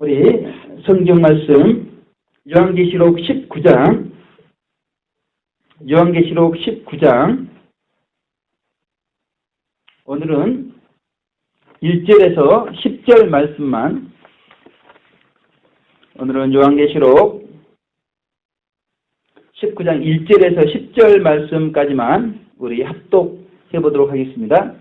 우리 성경 말씀 요한계시록 19장 오늘은 1절에서 10절 말씀만, 오늘은 요한계시록 19장 1절에서 10절 말씀까지만 우리 합독해 보도록 하겠습니다.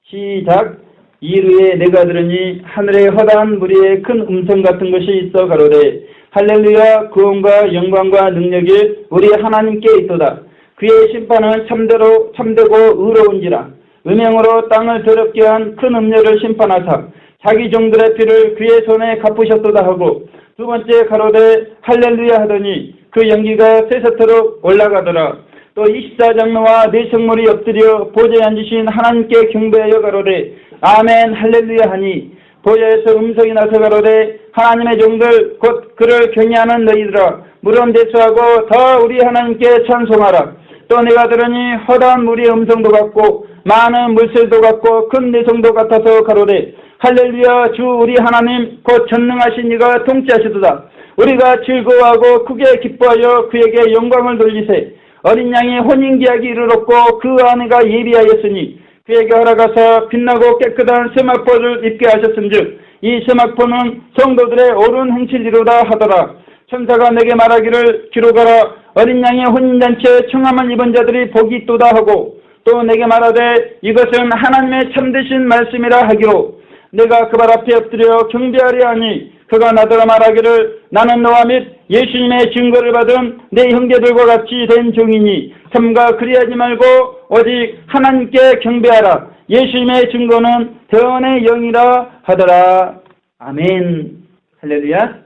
시작. 이르에 내가 들으니 하늘에 허다한 무리의 큰 음성 같은 것이 있어 가로되 할렐루야, 구원과 영광과 능력이 우리 하나님께 있도다. 그의 심판은 참되고 의로운지라. 음행으로 땅을 더럽게 한 큰 음녀를 심판하사 자기 종들의 피를 그의 손에 갚으셨도다 하고, 두 번째 가로되 할렐루야 하더니 그 연기가 쇠서토록 올라가더라. 또 24장로와 네 성물이 엎드려 보좌에 앉으신 하나님께 경배하여 가로되 아멘 할렐루야 하니, 보좌에서 음성이 나서 가로되 하나님의 종들 곧 그를 경외하는 너희들아, 물은 대수하고 더 우리 하나님께 찬송하라. 또 내가 들으니 허다한 무리의 음성도 같고 많은 물새도 같고 큰 내성도 같아서 가로되 할렐루야, 주 우리 하나님 곧 전능하신 이가 통치하시도다. 우리가 즐거워하고 크게 기뻐하여 그에게 영광을 돌리세. 어린 양이 혼인계약이 이르렀고 그 아내가 예비하였으니 그에게 허락하사 빛나고 깨끗한 세마포를 입게 하셨은즉 이 세마포는 성도들의 옳은 행실이로다 하더라. 천사가 내게 말하기를 기록하라. 어린 양의 혼인잔치에 청함을 입은 자들이 복이 있도다 하고, 또 내게 말하되 이것은 하나님의 참되신 말씀이라 하기로, 내가 그 발 앞에 엎드려 경배하려 하니 그가 나더러 말하기를 나는 너와 및 예수님의 증거를 받은 내 형제들과 같이 된 종이니 삼가 그리하지 말고 오직 하나님께 경배하라. 예수님의 증거는 대언의 영이라 하더라. 아멘. 할렐루야.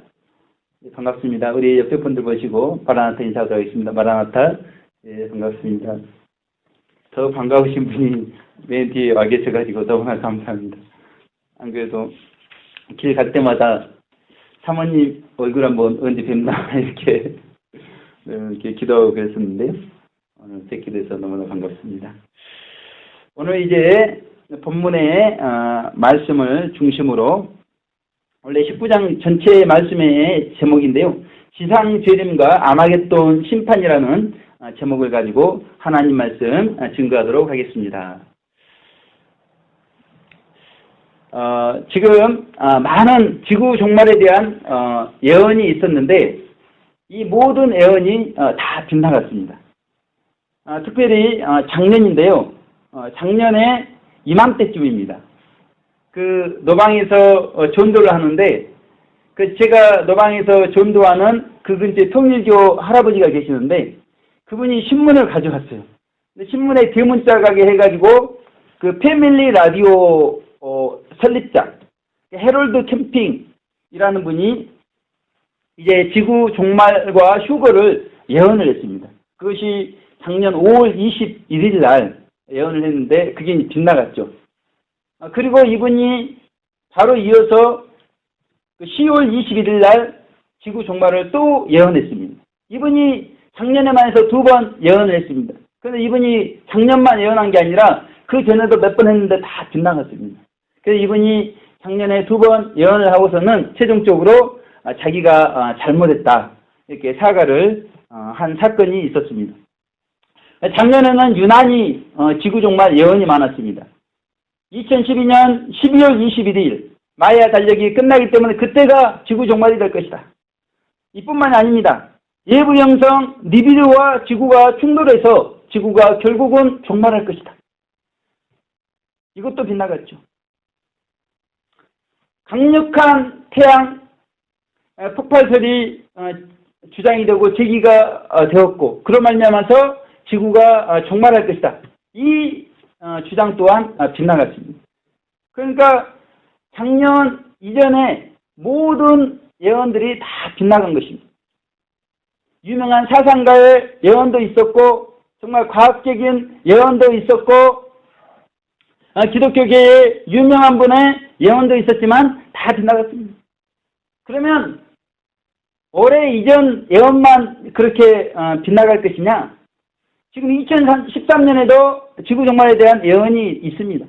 반갑습니다. 우리 옆에 분들 보시고 마라나타 인사하도록 하겠습니다. 마라나타. 예, 반갑습니다. 더 반가우신 분이 맨 뒤에 와 계셔가지고 너무나 감사합니다. 안 그래도 길 갈 때마다 사모님 얼굴 한번 언제 뵙나 이렇게 기도하고 그랬었는데 오늘 뵙게 돼서 너무나 반갑습니다. 오늘 이제 본문의 말씀을 중심으로, 원래 19장 전체 말씀의 제목인데요, 지상죄림과 아마겟돈 심판이라는 제목을 가지고 하나님 말씀 증거하도록 하겠습니다. 지금 많은 지구 종말에 대한 예언이 있었는데 이 모든 예언이 다 빗나갔습니다. 특별히 작년인데요. 작년에 이맘때쯤입니다. 그 노방에서 전도를 하는데, 제가 노방에서 전도하는 그 근처에 통일교 할아버지가 계시는데 그분이 신문을 가져왔어요. 근데 신문에 대문짝하게 해가지고 그 패밀리 라디오 설립자 해롤드 캠핑이라는 분이 이제 지구 종말과 휴거를 예언을 했습니다. 그것이 작년 5월 21일 날 예언을 했는데 그게 빗나갔죠. 그리고 이분이 바로 이어서 10월 21일 날 지구 종말을 또 예언했습니다. 이분이 작년에만 해서 2번 예언을 했습니다. 그런데 이분이 작년만 예언한 게 아니라 그 전에도 몇 번 했는데 다 빗나갔습니다. 그래서 이분이 작년에 2번 예언을 하고서는 최종적으로 자기가 잘못했다 이렇게 사과를 한 사건이 있었습니다. 작년에는 유난히 지구 종말 예언이 많았습니다. 2012년 12월 21일 마야 달력이 끝나기 때문에 그때가 지구 종말이 될 것이다. 이뿐만이 아닙니다. 예부 형성 니비루와 지구가 충돌해서 지구가 결국은 종말할 것이다. 이것도 빗나갔죠. 강력한 태양 폭발설이 주장이 되고 제기가 되었고, 그로 말미암아서 지구가 종말할 것이다. 이 주장 또한 빗나갔습니다. 그러니까 작년 이전에 모든 예언들이 다 빗나간 것입니다. 유명한 사상가의 예언도 있었고 정말 과학적인 예언도 있었고 기독교계의 유명한 분의 예언도 있었지만 다 빗나갔습니다. 그러면 올해 이전 예언만 그렇게 빗나갈 것이냐? 지금 2013년에도 지구 종말에 대한 예언이 있습니다.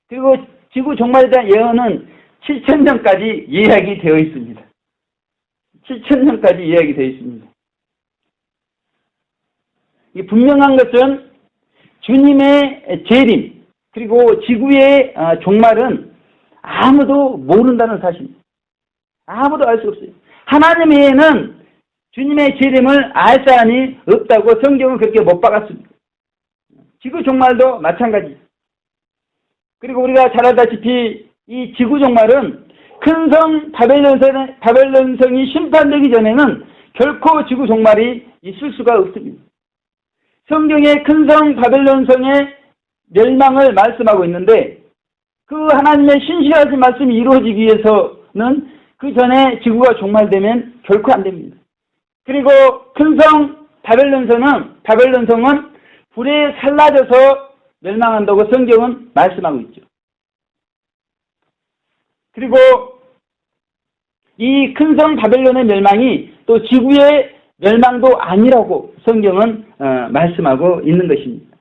그리고 지구 종말에 대한 예언은 7000년까지 예약이 되어 있습니다. 7천년까지 이야기되어 있습니다. 이 분명한 것은 주님의 재림 그리고 지구의 종말은 아무도 모른다는 사실입니다. 아무도 알 수 없어요. 하나님 외에는 주님의 재림을 알 사람이 없다고 성경은 그렇게 못 박았습니다. 지구 종말도 마찬가지. 그리고 우리가 잘 알다시피 이 지구 종말은 큰 성 바벨론성이 심판되기 전에는 결코 지구 종말이 있을 수가 없습니다. 성경의 큰 성 바벨론성의 멸망을 말씀하고 있는데 그 하나님의 신실하신 말씀이 이루어지기 위해서는 그 전에 지구가 종말되면 결코 안 됩니다. 그리고 큰 성 바벨론성은 불에 살라져서 멸망한다고 성경은 말씀하고 있죠. 그리고 이 큰 성 바벨론의 멸망이 또 지구의 멸망도 아니라고 성경은 말씀하고 있는 것입니다.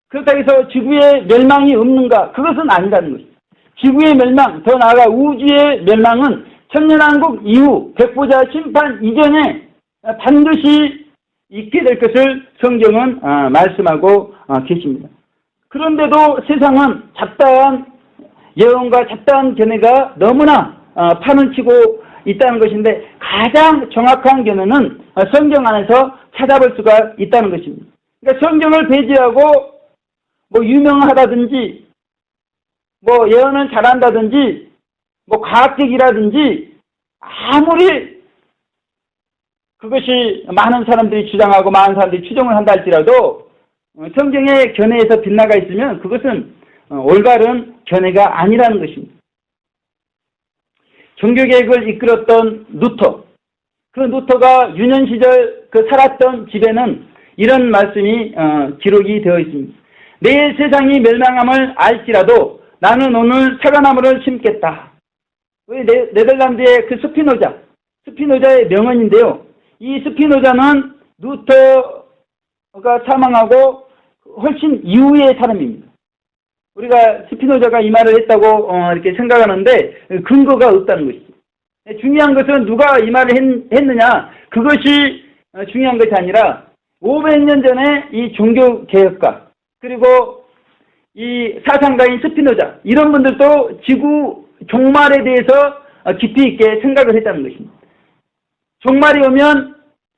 그렇다고 해서 지구의 멸망이 없는가? 그것은 아니라는 것입니다. 지구의 멸망, 더 나아가 우주의 멸망은 천년왕국 이후 백보자 심판 이전에 반드시 있게 될 것을 성경은 말씀하고 계십니다. 그런데도 세상은 잡다한 예언과 잡다한 견해가 너무나 판을 치고 있다는 것인데 가장 정확한 견해는 성경 안에서 찾아볼 수가 있다는 것입니다. 그러니까 성경을 배제하고 뭐 유명하다든지 뭐 예언을 잘한다든지 뭐 과학적이라든지 아무리 그것이 많은 사람들이 주장하고 많은 사람들이 추종을 한다 할지라도 성경의 견해에서 빗나가 있으면 그것은 올바른 견해가 아니라는 것입니다. 종교개혁을 이끌었던 루터, 그 루터가 유년 시절 그 살았던 집에는 이런 말씀이 기록이 되어 있습니다. 내일 세상이 멸망함을 알지라도 나는 오늘 사과나무를 심겠다. 네덜란드의 그 스피노자의 명언인데요. 이 스피노자는 루터가 사망하고 훨씬 이후의 사람입니다. 우리가 스피노자가 이 말을 했다고 이렇게 생각하는데 근거가 없다는 것이죠. 중요한 것은 누가 이 말을 했느냐, 그것이 중요한 것이 아니라 500년 전에 이 종교개혁가 그리고 이 사상가인 스피노자 이런 분들도 지구 종말에 대해서 깊이 있게 생각을 했다는 것입니다. 종말이 오면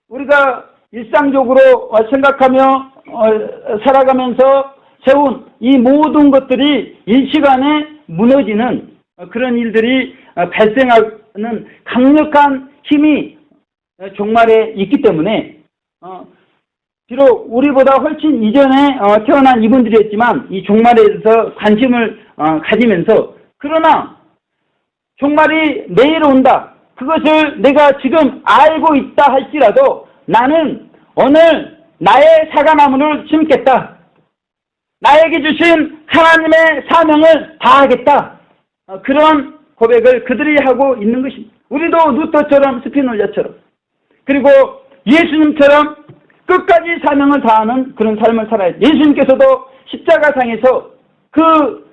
우리가 일상적으로 생각하며 살아가면서 세운 이 모든 것들이 일시간에 무너지는 그런 일들이 발생하는 강력한 힘이 종말에 있기 때문에 비록 우리보다 훨씬 이전에 태어난 이분들이었지만 이 종말에 대해서 관심을 가지면서 그러나 종말이 내일 온다. 그것을 내가 지금 알고 있다 할지라도 나는 오늘 나의 사과나무를 심겠다. 나에게 주신 하나님의 사명을 다하겠다. 그런 고백을 그들이 하고 있는 것입니다. 우리도 루터처럼 스피노자처럼 그리고 예수님처럼 끝까지 사명을 다하는 그런 삶을 살아야 돼. 예수님께서도 십자가상에서 그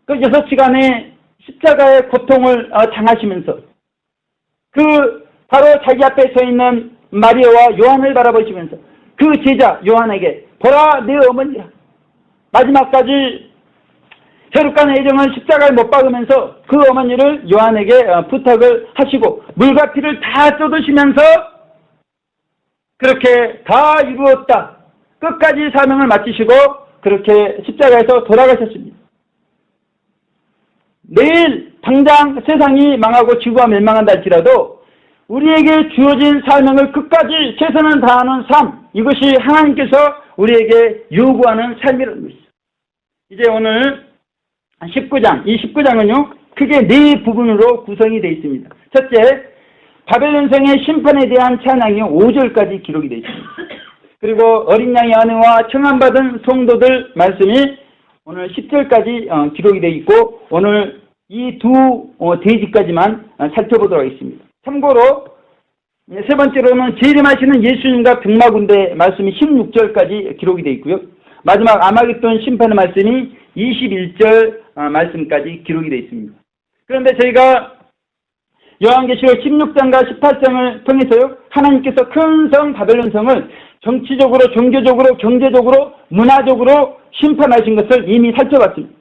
6시간의 십자가의 고통을 당하시면서 바로 자기 앞에 서 있는 마리아와 요한을 바라보시면서 그 제자 요한에게 보라 내 어머니라. 마지막까지 혈육간 애정을 십자가에 못 박으면서 그 어머니를 요한에게 부탁을 하시고 물과 피를 다 쏟으시면서 그렇게 다 이루었다. 끝까지 사명을 마치시고 그렇게 십자가에서 돌아가셨습니다. 내일 당장 세상이 망하고 지구가 멸망한다 할지라도 우리에게 주어진 사명을 끝까지 최선을 다하는 삶, 이것이 하나님께서 우리에게 요구하는 삶이라는 것이죠. 이제 오늘 19장, 이 19장은요 크게 4부분으로 구성이 되어 있습니다. 첫째, 바벨론성의 심판에 대한 찬양이 5절까지 기록이 되어 있습니다. 그리고 어린 양의 아내와 청함받은 성도들 말씀이 오늘 10절까지 기록이 되어 있고 오늘 이 두 대지까지만 살펴보도록 하겠습니다. 참고로 세 번째로는 재림하시는 예수님과 병마군대 말씀이 16절까지 기록이 되어 있고요. 마지막 아마겟돈 심판의 말씀이 21절 말씀까지 기록이 되어 있습니다. 그런데 저희가 요한계시록 16장과 18장을 통해서요, 하나님께서 큰 성 바벨론 성을 정치적으로, 종교적으로, 경제적으로, 문화적으로 심판하신 것을 이미 살펴봤습니다.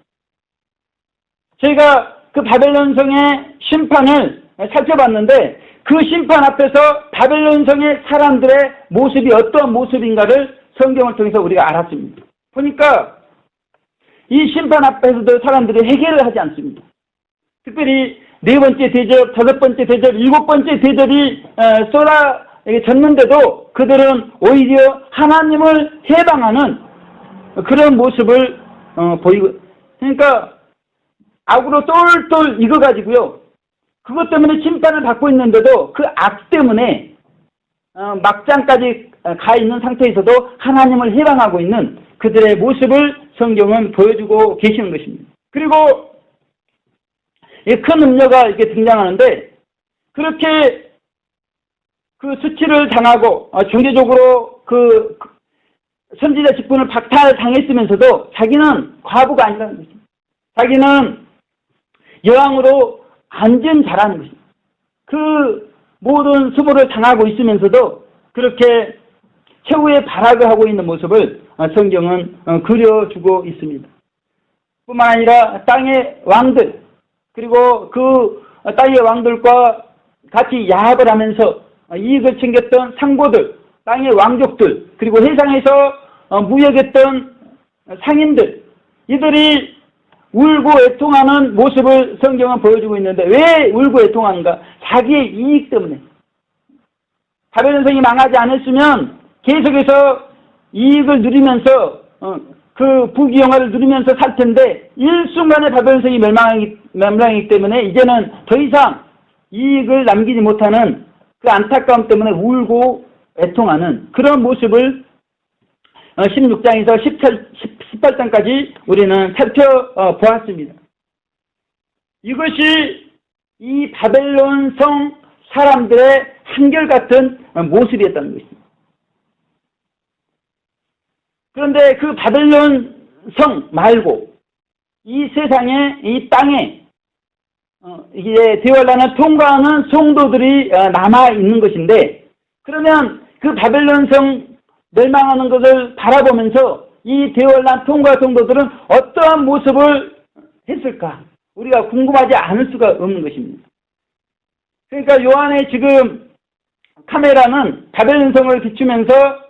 저희가 그 바벨론 성의 심판을 살펴봤는데, 그 심판 앞에서 바벨론 성의 사람들의 모습이 어떠한 모습인가를 성경을 통해서 우리가 알았습니다. 보니까 이 심판 앞에서도 사람들이 해결을 하지 않습니다. 특별히 네 번째 대접, 다섯 번째 대접, 일곱 번째 대접이 쏟아졌는데도 그들은 오히려 하나님을 해방하는 그런 모습을 보이고, 그러니까 악으로 똘똘 익어가지고요, 그것 때문에 심판을 받고 있는데도 그 악 때문에 막장까지 가 있는 상태에서도 하나님을 해방하고 있는 그들의 모습을 성경은 보여주고 계시는 것입니다. 그리고 큰 음녀가 이렇게 등장하는데, 그렇게 그 수치를 당하고 종교적으로 그 선지자 직분을 박탈당했으면서도 자기는 과부가 아니라는 것입니다. 자기는 여왕으로 안전자라는 것입니다. 그 모든 수모를 당하고 있으면서도 그렇게 최후의 발악을 하고 있는 모습을 성경은 그려주고 있습니다. 뿐만 아니라 땅의 왕들, 그리고 그 땅의 왕들과 같이 야합을 하면서 이익을 챙겼던 상고들, 땅의 왕족들, 그리고 해상에서 무역했던 상인들, 이들이 울고 애통하는 모습을 성경은 보여주고 있는데, 왜 울고 애통하는가? 자기의 이익 때문에. 바벨론 성이 망하지 않았으면 계속해서 이익을 누리면서 그 부귀영화를 누리면서 살 텐데, 일순간에 바벨론 성이 멸망하기 때문에 이제는 더 이상 이익을 남기지 못하는 그 안타까움 때문에 울고 애통하는 그런 모습을 16장에서 18장까지 우리는 살펴보았습니다. 이것이 이 바벨론 성 사람들의 한결같은 모습이었다는 것입니다. 그런데 그 바벨론 성 말고 이 세상에, 이 땅에 이게 대환란을 통과하는 성도들이 남아있는 것인데, 그러면 그 바벨론 성 멸망하는 것을 바라보면서 이 대환란 통과 성도들은 어떠한 모습을 했을까? 우리가 궁금하지 않을 수가 없는 것입니다. 그러니까 요한의 지금 카메라는 바벨론 성을 비추면서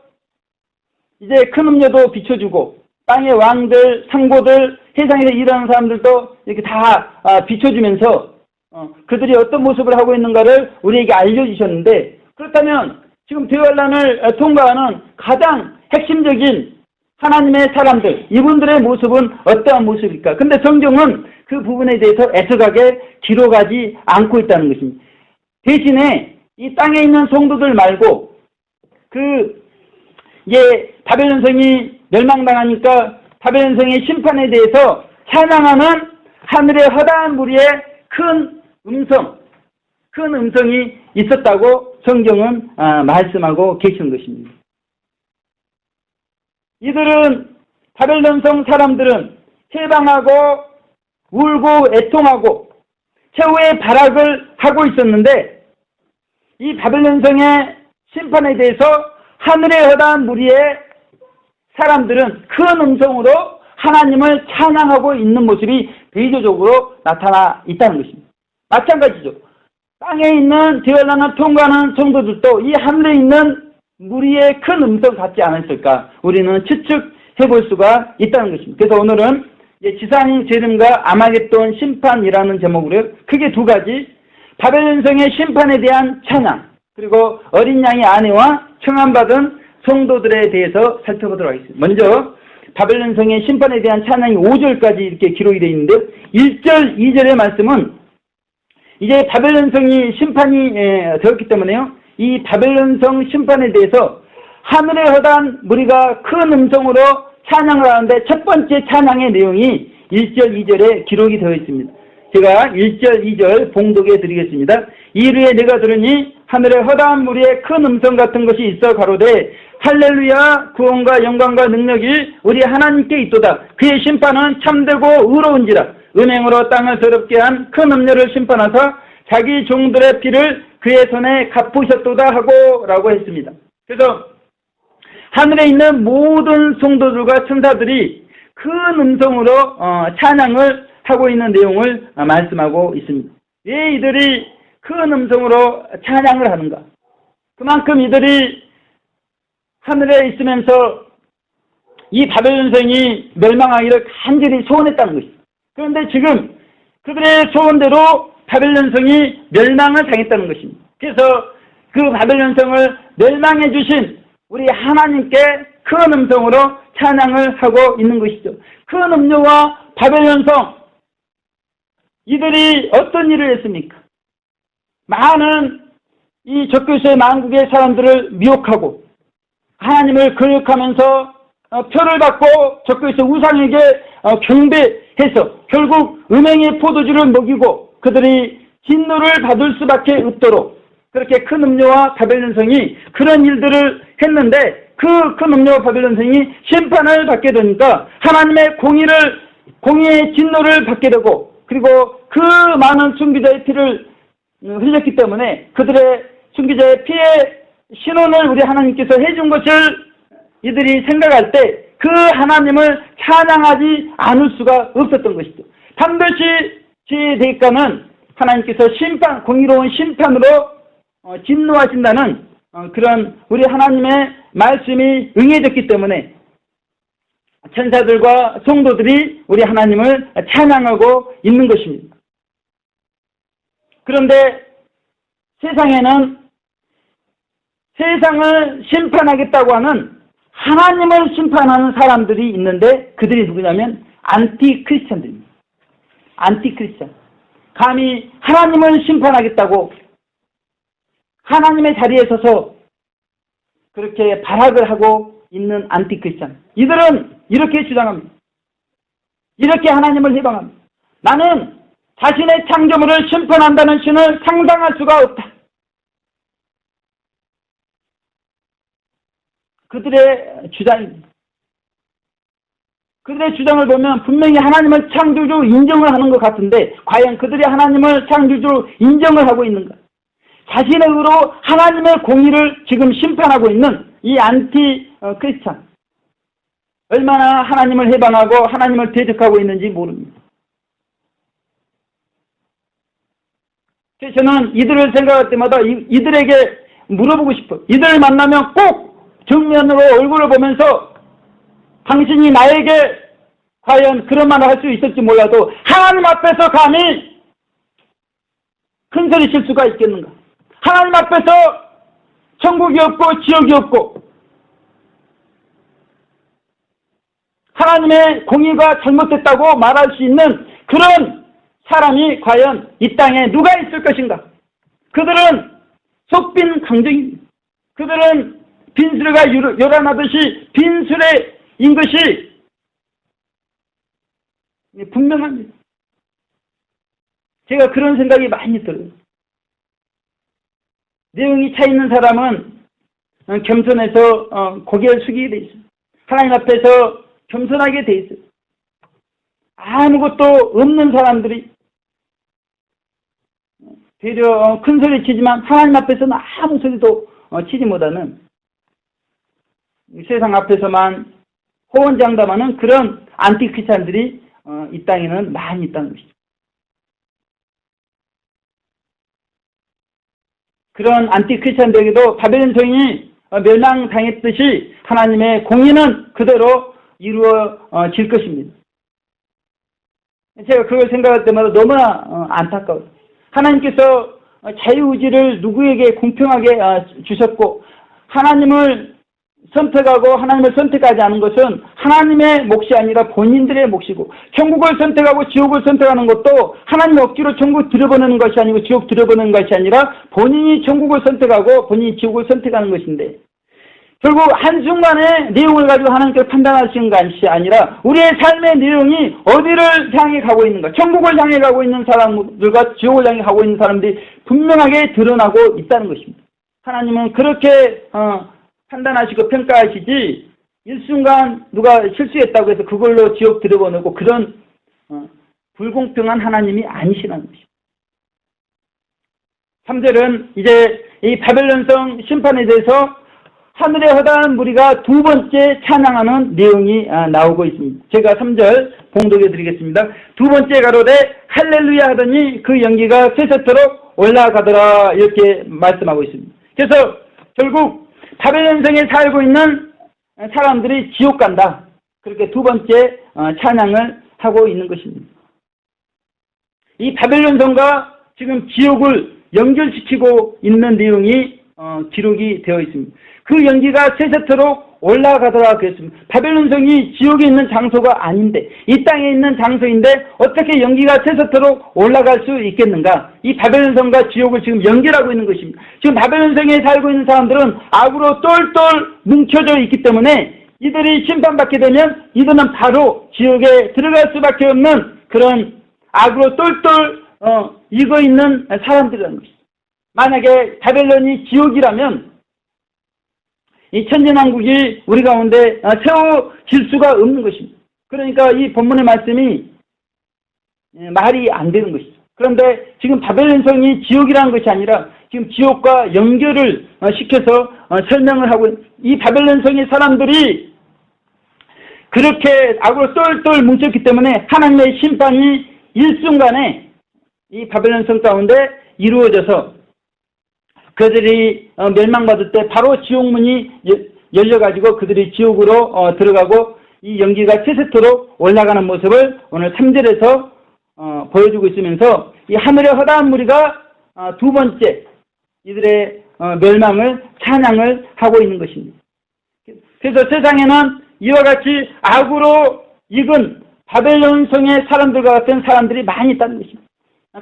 이제 큰 음료도 비춰주고, 땅의 왕들, 상고들, 세상에서 일하는 사람들도 이렇게 다 비춰주면서 그들이 어떤 모습을 하고 있는가를 우리에게 알려주셨는데, 그렇다면 지금 대환란을 통과하는 가장 핵심적인 하나님의 사람들, 이분들의 모습은 어떠한 모습일까? 근데 성경은 그 부분에 대해서 애석하게 기록하지 않고 있다는 것입니다. 대신에 이 땅에 있는 성도들 말고 바벨론 성이 멸망당하니까 바벨론 성의 심판에 대해서 찬양하는 하늘의 허다한 무리의 큰 음성이 있었다고 성경은 말씀하고 계시는 것입니다. 이들은, 바벨론 성 사람들은 해방하고 울고 애통하고 최후의 발악을 하고 있었는데, 이 바벨론 성의 심판에 대해서 하늘의 허다한 무리의 사람들은 큰 음성으로 하나님을 찬양하고 있는 모습이 대조적으로 나타나 있다는 것입니다. 마찬가지죠. 땅에 있는 대환란을 통과하는 성도들도 이 하늘에 있는 무리의 큰 음성 같지 않았을까? 우리는 추측해 볼 수가 있다는 것입니다. 그래서 오늘은 지상 재림과 아마겟돈 심판이라는 제목으로 크게 두 가지, 바벨론 성의 심판에 대한 찬양, 그리고 어린 양의 아내와 청함받은 성도들에 대해서 살펴보도록 하겠습니다. 먼저 바벨론 성의 심판에 대한 찬양이 5절까지 이렇게 기록이 되어 있는데, 1절, 2절의 말씀은 이제 바벨론 성이 심판이 되었기 때문에요, 이 바벨론 성 심판에 대해서 하늘의 허다한 무리가 큰 음성으로 찬양을 하는데, 첫 번째 찬양의 내용이 1절, 2절에 기록이 되어 있습니다. 제가 1절, 2절 봉독해 드리겠습니다. 이르에 내가 들으니 하늘의 허다한 무리의 큰 음성 같은 것이 있어 가로되 할렐루야, 구원과 영광과 능력이 우리 하나님께 있도다. 그의 심판은 참되고 의로운지라. 은행으로 땅을 더럽게 한 큰 음녀를 심판하사 자기 종들의 피를 그의 손에 갚으셨도다 하고 라고 했습니다. 그래서 하늘에 있는 모든 성도들과 천사들이 큰 음성으로 찬양을 하고 있는 내용을 말씀하고 있습니다. 왜 이들이 큰 음성으로 찬양을 하는가? 그만큼 이들이 하늘에 있으면서 이 바벨론성이 멸망하기를 간절히 소원했다는 것입니다. 그런데 지금 그들의 소원대로 바벨론성이 멸망을 당했다는 것입니다. 그래서 그 바벨론성을 멸망해 주신 우리 하나님께 큰 음성으로 찬양을 하고 있는 것이죠. 큰 음료와 바벨론성, 이들이 어떤 일을 했습니까? 많은 이 적그리스도의 만국의 사람들을 미혹하고 하나님을 거역하면서 표를 받고 적그리스도 우상에게 경배해서 결국 음행의 포도주를 먹이고 그들이 진노를 받을 수밖에 없도록 그렇게 큰 음료와 바벨론성이 그런 일들을 했는데 그 큰 음료와 바벨론성이 심판을 받게 되니까 하나님의 공의의 진노를 받게 되고 그리고 그 많은 순교자의 피를 흘렸기 때문에 그들의 순교자의 피의 신원을 우리 하나님께서 해준 것을 이들이 생각할 때 그 하나님을 찬양하지 않을 수가 없었던 것이죠. 반드시 죄의 대가는 하나님께서 공의로운 심판으로 진노하신다는 그런 우리 하나님의 말씀이 응해졌기 때문에 천사들과 성도들이 우리 하나님을 찬양하고 있는 것입니다. 그런데 세상에는 세상을 심판하겠다고 하는 하나님을 심판하는 사람들이 있는데 그들이 누구냐면 안티크리스찬들입니다. 안티크리스찬. 감히 하나님을 심판하겠다고 하나님의 자리에 서서 그렇게 발악을 하고 있는 안티크리스찬. 이들은 이렇게 주장합니다. 이렇게 하나님을 해방합니다. 나는 자신의 창조물을 심판한다는 신을 상상할 수가 없다. 그들의 주장입니다. 그들의 주장을 보면 분명히 하나님을 창조주 인정을 하는 것 같은데 과연 그들이 하나님을 창조주로 인정을 하고 있는가? 자신의 의로 하나님의 공의를 지금 심판하고 있는 이 안티크리스찬. 얼마나 하나님을 해방하고 하나님을 대적하고 있는지 모릅니다. 그래서 저는 이들을 생각할 때마다 이들에게 물어보고 싶어요. 이들을 만나면 꼭 정면으로 얼굴을 보면서 당신이 나에게 과연 그런 말을 할 수 있을지 몰라도 하나님 앞에서 감히 큰 소리 칠 수가 있겠는가? 하나님 앞에서 천국이 없고 지옥이 없고 하나님의 공의가 잘못됐다고 말할 수 있는 그런 사람이 과연 이 땅에 누가 있을 것인가? 그들은 속빈 강정입니다. 그들은 빈수레가 요란하듯이 빈수레인 것이 분명합니다. 제가 그런 생각이 많이 들어요. 내용이 차 있는 사람은 겸손해서 고개를 숙이게 돼 있어요. 하나님 앞에서 겸손하게 돼 있어요. 아무것도 없는 사람들이 되려 큰 소리 치지만 하나님 앞에서는 아무 소리도 치지 못하는 세상 앞에서만 호언장담하는 그런 안티크리스찬들이 이 땅에는 많이 있다는 것이죠. 그런 안티크리스찬들에게도 바벨론성이 멸망당했듯이 하나님의 공의는 그대로 이루어질 것입니다. 제가 그걸 생각할 때마다 너무나 안타까워요. 하나님께서 자유의지를 누구에게 공평하게 주셨고 하나님을 선택하고 하나님을 선택하지 않은 것은 하나님의 몫이 아니라 본인들의 몫이고 천국을 선택하고 지옥을 선택하는 것도 하나님 억지로 천국 들여보내는 것이 아니고 지옥 들여보내는 것이 아니라 본인이 천국을 선택하고 본인이 지옥을 선택하는 것인데 결국 한순간의 내용을 가지고 하나님께서 판단하시는 것이 아니라 우리의 삶의 내용이 어디를 향해 가고 있는가, 천국을 향해 가고 있는 사람들과 지옥을 향해 가고 있는 사람들이 분명하게 드러나고 있다는 것입니다. 하나님은 그렇게 판단하시고 평가하시지 일순간 누가 실수했다고 해서 그걸로 지옥 들여보내고 그런 불공평한 하나님이 아니시라는 것입니다. 3절은 이제 이 바벨론성 심판에 대해서 하늘에 허다한 무리가 두 번째 찬양하는 내용이 나오고 있습니다. 제가 3절 봉독해 드리겠습니다. 두 번째 가로되 할렐루야 하더니 그 연기가 쇠쇠토록 올라가더라 이렇게 말씀하고 있습니다. 그래서 결국 바벨론성에 살고 있는 사람들이 지옥 간다. 그렇게 두 번째 찬양을 하고 있는 것입니다. 이 바벨론성과 지금 지옥을 연결시키고 있는 내용이 기록이 되어 있습니다. 그 연기가 쇠쇠토록 올라가더라 그랬습니다. 바벨론성이 지옥에 있는 장소가 아닌데 이 땅에 있는 장소인데 어떻게 연기가 쇠쇠토록 올라갈 수 있겠는가? 이 바벨론성과 지옥을 지금 연결하고 있는 것입니다. 지금 바벨론성에 살고 있는 사람들은 악으로 똘똘 뭉쳐져 있기 때문에 이들이 심판받게 되면 이들은 바로 지옥에 들어갈 수밖에 없는 그런 악으로 똘똘 익어 있는 사람들이라는 것입니다. 만약에 바벨론이 지옥이라면 이 천진왕국이 우리 가운데 세워질 수가 없는 것입니다. 그러니까 이 본문의 말씀이 말이 안 되는 것이죠. 그런데 지금 바벨론성이 지옥이라는 것이 아니라 지금 지옥과 연결을 시켜서 설명을 하고 이 바벨론성의 사람들이 그렇게 악으로 똘똘 뭉쳤기 때문에 하나님의 심판이 일순간에 이 바벨론성 가운데 이루어져서 그들이 멸망받을 때 바로 지옥문이 열려가지고 그들이 지옥으로 들어가고 이 연기가 쇠쇠토록 올라가는 모습을 오늘 3절에서 보여주고 있으면서 이 하늘의 허다한 무리가 두 번째 이들의 멸망을 찬양을 하고 있는 것입니다. 그래서 세상에는 이와 같이 악으로 익은 바벨론성의 사람들과 같은 사람들이 많이 있다는 것입니다.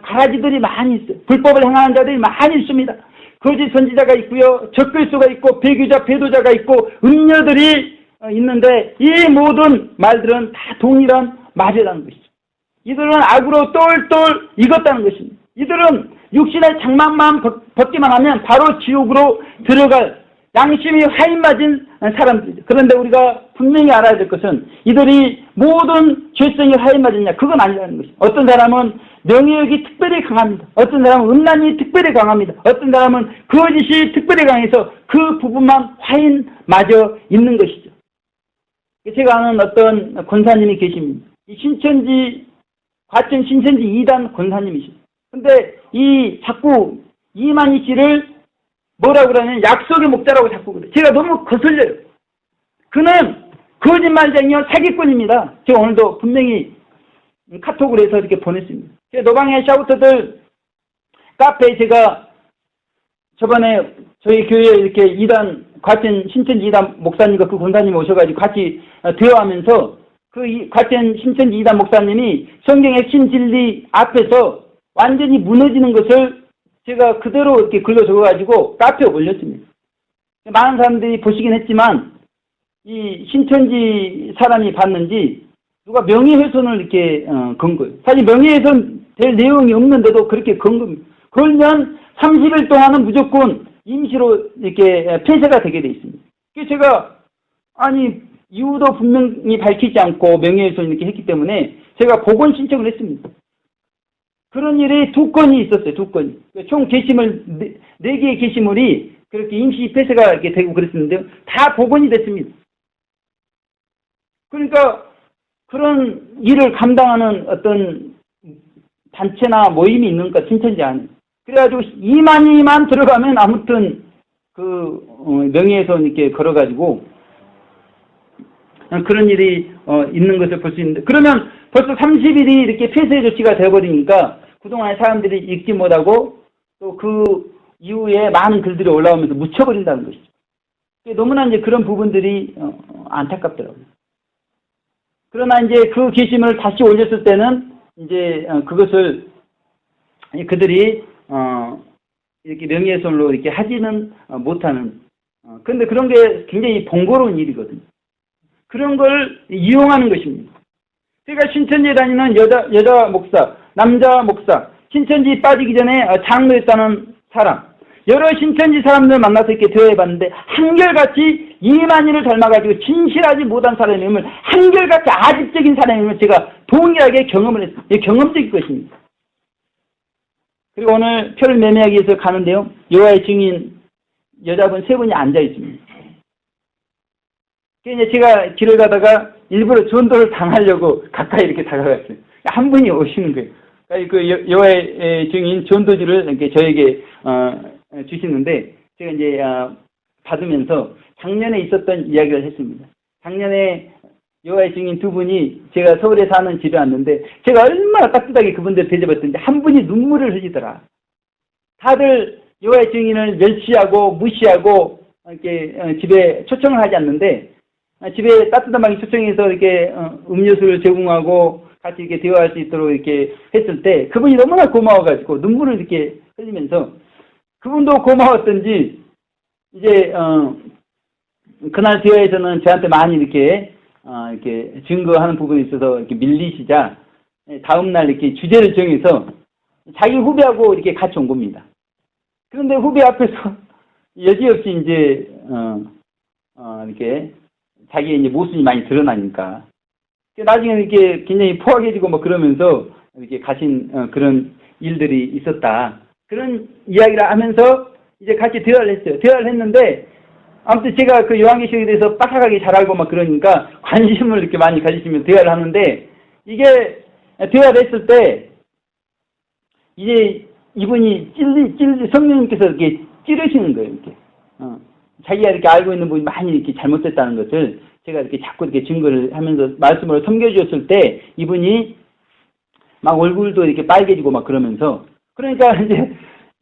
가라지들이 많이 있어요. 불법을 행하는 자들이 많이 있습니다. 거짓 선지자가 있고요. 적그리스도가 있고 배교자, 배도자가 있고 음녀들이 있는데 이 모든 말들은 다 동일한 말이라는 것이죠. 이들은 악으로 똘똘 익었다는 것입니다. 이들은 육신의 장막만 벗기만 하면 바로 지옥으로 들어갈 양심이 화인맞은 사람들이죠. 그런데 우리가 분명히 알아야 될 것은 이들이 모든 죄성이 화인맞았냐? 그건 아니라는 것이죠. 어떤 사람은 명예욕이 특별히 강합니다. 어떤 사람은 음란이 특별히 강합니다. 어떤 사람은 거짓이 특별히 강해서 그 부분만 화인 맞아 있는 것이죠. 제가 아는 어떤 권사님이 계십니다. 이 신천지, 과천 신천지 2단 권사님이십니다. 근데 자꾸 이만희 씨를 뭐라고 그러냐면 약속의 목자라고 자꾸 그래요. 제가 너무 거슬려요. 그는 거짓말쟁이요 사기꾼입니다. 제가 오늘도 분명히 카톡으로 해서 이렇게 보냈습니다. 노방의 샤우터들 카페에 제가 저번에 저희 교회에 이렇게 2단 과천 신천지 2단 목사님과 그 권사님이 오셔가지고 같이 대화하면서 그 과천 신천지 2단 목사님이 성경 핵심 진리 앞에서 완전히 무너지는 것을 제가 그대로 이렇게 글로 적어가지고 카페에 올렸습니다. 많은 사람들이 보시긴 했지만 이 신천지 사람이 봤는지 누가 명예훼손을 이렇게 건 거예요. 사실 명예훼손 될 내용이 없는데도 그렇게 건 겁니다. 걸면 30일 동안은 무조건 임시로 이렇게 폐쇄가 되게 돼 있습니다. 그래서 제가 이유도 분명히 밝히지 않고 명예훼손 이렇게 했기 때문에 제가 복원 신청을 했습니다. 그런 일이 2건이 있었어요. 2건이. 총 게시물 4개의 게시물이 그렇게 임시 폐쇄가 이렇게 되고 그랬었는데요. 다 복원이 됐습니다. 그러니까 그런 일을 감당하는 어떤 단체나 모임이 있는가 신천지 안에. 그래가지고 이만희만 들어가면 아무튼 명예훼손 이렇게 걸어가지고 그런 일이 있는 것을 볼 수 있는데, 그러면 벌써 30일이 이렇게 폐쇄 조치가 되어버리니까 그동안에 사람들이 읽지 못하고 또 그 이후에 많은 글들이 올라오면서 묻혀버린다는 것이죠. 너무나 이제 그런 부분들이 안타깝더라고요. 그러나 이제 그 게시물을 다시 올렸을 때는 이제 그것을 그들이 이렇게 명예훼손으로 이렇게 하지는 못하는. 그런데 그런 게 굉장히 번거로운 일이거든요. 그런 걸 이용하는 것입니다. 제가 신천지에 다니는 여자 목사, 남자 목사, 신천지 빠지기 전에 장로였다는 사람, 여러 신천지 사람들 만나서 이렇게 대화해봤는데 한결같이 이만희를 닮아가지고 진실하지 못한 사람임을, 한결같이 아집적인 사람임을 제가 동일하게 경험을 했어요. 이게 경험적인 것입니다. 그리고 오늘 표를 매매하기 위해서 가는데요. 여호와의 증인 여자분 3분이 앉아 있습니다. 그래서 제가 길을 가다가 일부러 전도를 당하려고 가까이 이렇게 다가갔어요. 한 분이 오시는 거예요. 그 여호와의 증인 전도지를 이렇게 저에게 주시는데 제가 이제 받으면서 작년에 있었던 이야기를 했습니다. 작년에 여호와의 증인 2분이 제가 서울에 사는 집에 왔는데 제가 얼마나 따뜻하게 그분들 대접했던지 한 분이 눈물을 흘리더라. 다들 여호와의 증인을 멸시하고 무시하고 이렇게 집에 초청을 하지 않는데 집에 따뜻한 방에 초청해서 이렇게 음료수를 제공하고 같이 이렇게 대화할 수 있도록 이렇게 했을 때 그분이 너무나 고마워가지고 눈물을 이렇게 흘리면서 그분도 고마웠던지 이제 그날 대화에서는 저한테 많이 이렇게 증거하는 부분에 있어서 이렇게 밀리시자 다음날 이렇게 주제를 정해서 자기 후배하고 이렇게 같이 온 겁니다. 그런데 후배 앞에서 여지없이 이제 이렇게 자기의 이제 모습이 많이 드러나니까 나중에 이렇게 굉장히 포악해지고 뭐 그러면서 이렇게 가신 그런 일들이 있었다. 그런 이야기를 하면서 이제 같이 대화를 했어요. 대화를 했는데 아무튼 제가 그 요한계시록에 대해서 빠삭하게 잘 알고 막 그러니까 관심을 이렇게 많이 가지시면 대화를 하는데 이게 대화를 했을 때 이제 이분이 성령님께서 이렇게 찌르시는 거예요. 이렇게. 자기가 이렇게 알고 있는 부분이 많이 이렇게 잘못됐다는 것을 제가 이렇게 자꾸 이렇게 증거를 하면서 말씀으로 섬겨주었을 때 이분이 막 얼굴도 이렇게 빨개지고 막 그러면서 그러니까 이제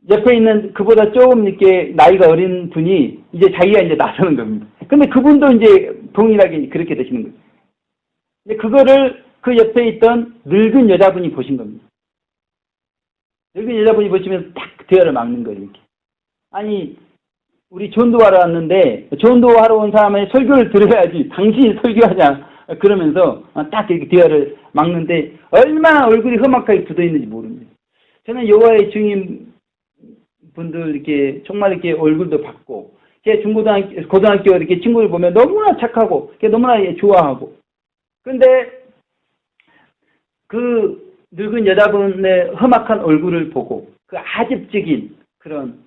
옆에 있는 그보다 조금 이렇게 나이가 어린 분이 이제 자기가 이제 나서는 겁니다. 근데 그분도 이제 동일하게 그렇게 되시는 거예요. 근데 그거를 그 옆에 있던 늙은 여자분이 보신 겁니다. 늙은 여자분이 보시면서 딱 대화를 막는 거예요. 이렇게. 아니 우리 전도하러 왔는데 전도하러 온 사람의 설교를 들어야지 당신이 설교하자 그러면서 딱 이렇게 대화를 막는데 얼마나 얼굴이 험악하게 굳어있는지 모릅니다. 저는 여호와의 증인 분들 이렇게 정말 이렇게 얼굴도 봤고 제 고등학교 이렇게 친구를 보면 너무나 착하고 너무나 좋아하고 그런데 그 늙은 여자분의 험악한 얼굴을 보고 그 아집적인 그런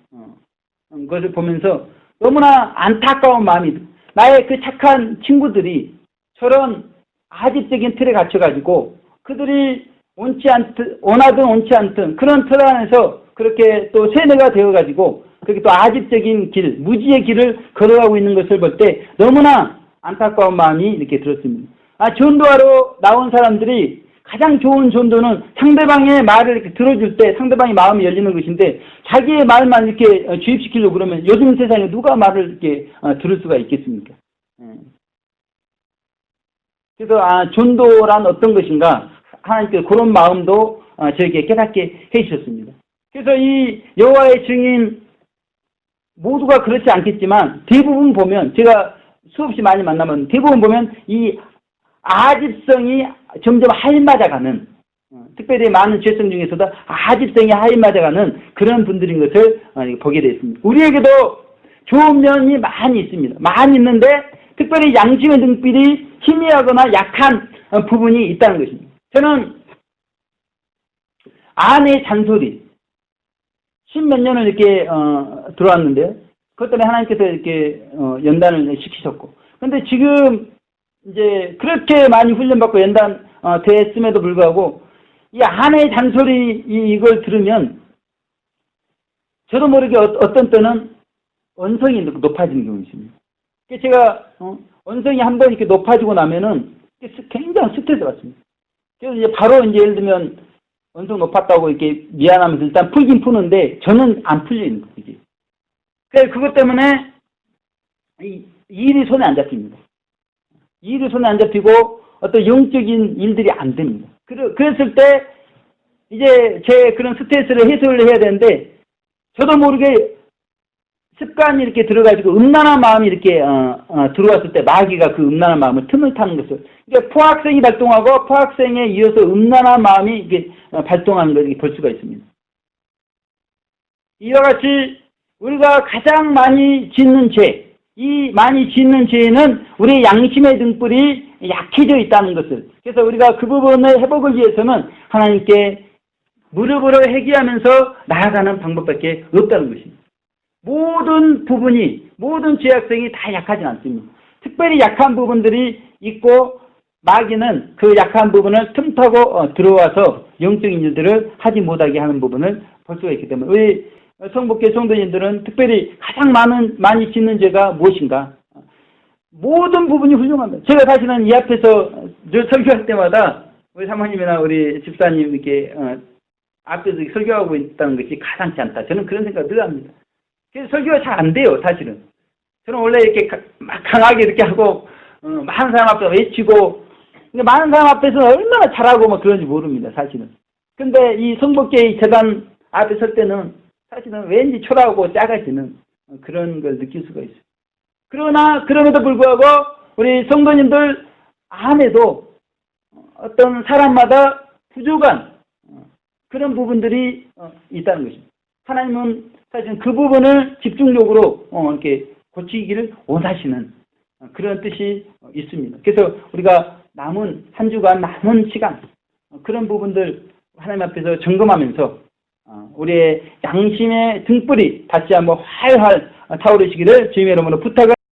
것을 보면서 너무나 안타까운 마음이 나의 그 착한 친구들이 저런 아집적인 틀에 갇혀가지고 그들이 원하든 원치 않든 그런 틀 안에서 그렇게 또 세뇌가 되어가지고 그렇게 또 아집적인 길, 무지의 길을 걸어가고 있는 것을 볼 때 너무나 안타까운 마음이 이렇게 들었습니다. 전도하러 나온 사람들이 가장 좋은 전도는 상대방의 말을 이렇게 들어줄 때 상대방의 마음이 열리는 것인데 자기의 말만 이렇게 주입시키려고 그러면 요즘 세상에 누가 말을 이렇게 들을 수가 있겠습니까? 그래서 전도란 어떤 것인가 하나님께서 그런 마음도 저에게 깨닫게 해주셨습니다. 그래서 이 여호와의 증인 모두가 그렇지 않겠지만 대부분 보면 제가 수없이 많이 만나면 대부분 보면 이 아집성이 점점 하인맞아가는 특별히 많은 죄성 중에서도 아집성이 하인맞아가는 그런 분들인 것을 보게 되었습니다. 우리에게도 좋은 면이 많이 있습니다. 많이 있는데 특별히 양심의 등불이 희미하거나 약한 부분이 있다는 것입니다. 저는 아내의 잔소리 10몇 년을 이렇게 들어왔는데요. 그것 때문에 하나님께서 이렇게 연단을 시키셨고 그런데 지금 이제 그렇게 많이 훈련받고 연단 됐음에도 불구하고 이 아내의 잔소리 이걸 들으면 저도 모르게 어떤 때는 언성이 높아지는 경우가 있습니다. 제가 언성이 한번 이렇게 높아지고 나면은 굉장히 스트레스 받습니다. 그래서 이제 바로 이제 예를 들면 언성 높았다고 이렇게 미안하면서 일단 풀긴 푸는데 저는 안 풀리는 거예요. 이게. 그래서 그것 때문에 이 일이 손에 안 잡힙니다. 일이 손에 안 잡히고 어떤 영적인 일들이 안 됩니다. 그랬을 때 이제 제 그런 스트레스를 해소를 해야 되는데 저도 모르게 습관이 이렇게 들어가지고 음란한 마음이 이렇게 들어왔을 때 마귀가 그 음란한 마음을 틈을 타는 것을 그러니까 포악성이 발동하고 포악성에 이어서 음란한 마음이 이렇게 발동하는 것을 볼 수가 있습니다. 이와 같이 우리가 가장 많이 짓는 죄, 이 많이 짓는 죄는 우리의 양심의 등불이 약해져 있다는 것을 그래서 우리가 그 부분을 회복을 위해서는 하나님께 무릎으로 회개하면서 나아가는 방법밖에 없다는 것입니다. 모든 부분이, 모든 죄악성이 다 약하진 않습니다. 특별히 약한 부분들이 있고 마귀는 그 약한 부분을 틈타고 들어와서 영적인 일들을 하지 못하게 하는 부분을 볼 수가 있기 때문에 우리 성북교 성도님들은 특별히 가장 많이 짓는 죄가 무엇인가? 모든 부분이 훌륭합니다. 제가 사실은 이 앞에서 늘 설교할 때마다 우리 사모님이나 우리 집사님 이렇게 앞에서 설교하고 있다는 것이 가당치 않다. 저는 그런 생각을 늘 합니다. 그래서 설교가 잘 안 돼요, 사실은. 저는 원래 이렇게 막 강하게 이렇게 하고 많은 사람 앞에서 외치고 많은 사람 앞에서는 얼마나 잘하고 막 그런지 모릅니다, 사실은. 근데 이 성북교회 재단 앞에 설 때는 사실은 왠지 초라하고 작아지는 그런 걸 느낄 수가 있어요. 그러나 그럼에도 불구하고 우리 성도님들 안에도 어떤 사람마다 부족한 그런 부분들이 있다는 것입니다. 하나님은 사실 그 부분을 집중적으로 이렇게 고치기를 원하시는 그런 뜻이 있습니다. 그래서 우리가 남은 한 주간 남은 시간 그런 부분들 하나님 앞에서 점검하면서 우리의 양심의 등불이 다시 한번 활활 타오르시기를 주님의 이름으로 부탁을